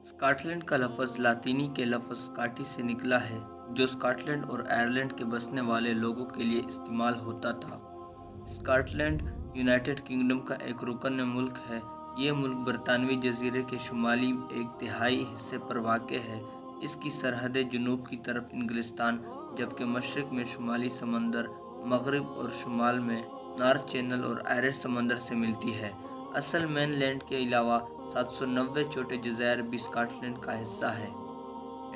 Scotland का लफ्ज़ लातीनी के लफ्ज़ स्कॉटी से निकला है, जो स्कॉटलैंड और आयरलैंड के बसने वाले लोगों के लिए इस्तेमाल होता था। स्कॉटलैंड यूनाइटेड किंगडम का एक रुकन मुल्क है। ये मुल्क बरतानवी जजीरे के शुमाली एक तिहाई हिस्से पर वाक़ है। इसकी सरहदें जनूब की तरफ इंग्लिस्तान, जबकि मशरक़ में शुमाली समंदर, मगरब और शुमाल में नॉर्थ चैनल और आयरिश समंदर से मिलती है। असल मेनलैंड के अलावा 790 छोटे जज़ायर भी स्कॉटलैंड का हिस्सा है।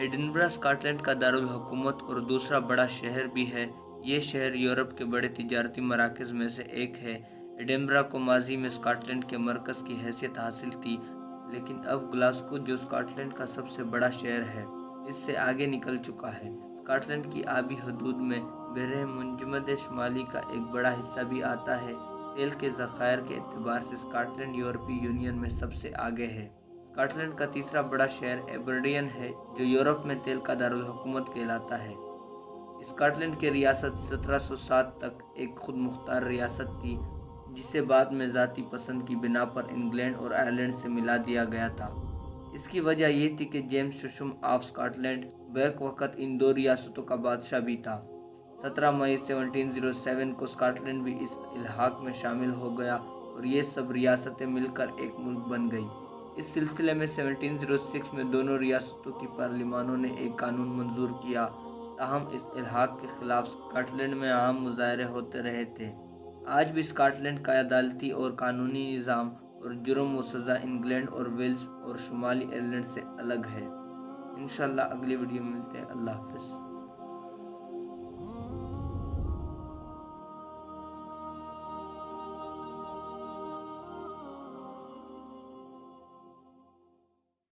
एडिनबरा स्कॉटलैंड का दारुल हुकूमत और दूसरा बड़ा शहर भी है। ये शहर यूरोप के बड़े तिजारती मराकज़ में से एक है। एडिनबरा को माजी में स्कॉटलैंड के मरकज़ की हैसियत हासिल थी, लेकिन अब ग्लासगो, जो स्कॉटलैंड का सबसे बड़ा शहर है, इससे आगे निकल चुका है। स्कॉटलैंड की आबी हदूद में बहरे मुंजमद शुमाली का एक बड़ा हिस्सा भी आता है। तेल के ज़खायर के एतबार से स्कॉटलैंड यूरोपीय यूनियन में सबसे आगे है। स्कॉटलैंड का तीसरा बड़ा शहर एबरडीन है, जो यूरोप में तेल का दारुल हुकूमत कहलाता है। स्कॉटलैंड की रियासत 1707 तक एक खुद मुख्तार रियासत थी, जिसे बाद में ज़ाती पसंद की बिना पर इंग्लैंड और आयरलैंड से मिला दिया गया था। इसकी वजह यह थी कि जेम्स चुशम ऑफ स्कॉटलैंड बैक वक़्त इन दो रियासतों का बादशाह भी था। 17 मई 1707 को स्कॉटलैंड भी इस इल्हाक में शामिल हो गया और ये सब रियासतें मिलकर एक मुल्क बन गई। इस सिलसिले में 1706 में दोनों रियासतों की पार्लिमानों ने एक कानून मंजूर किया। ताहम इस इल्हाक के खिलाफ स्कॉटलैंड में आम मुजाहरे होते रहे थे। आज भी स्कॉटलैंड का अदालती और कानूनी निज़ाम और जुर्म व सज़ा इंग्लैंड और वेल्स और शुमाली आयरलैंड से अलग है। इंशाअल्लाह अगली वीडियो में मिलते हैं। अल्लाह हाफ़िज़।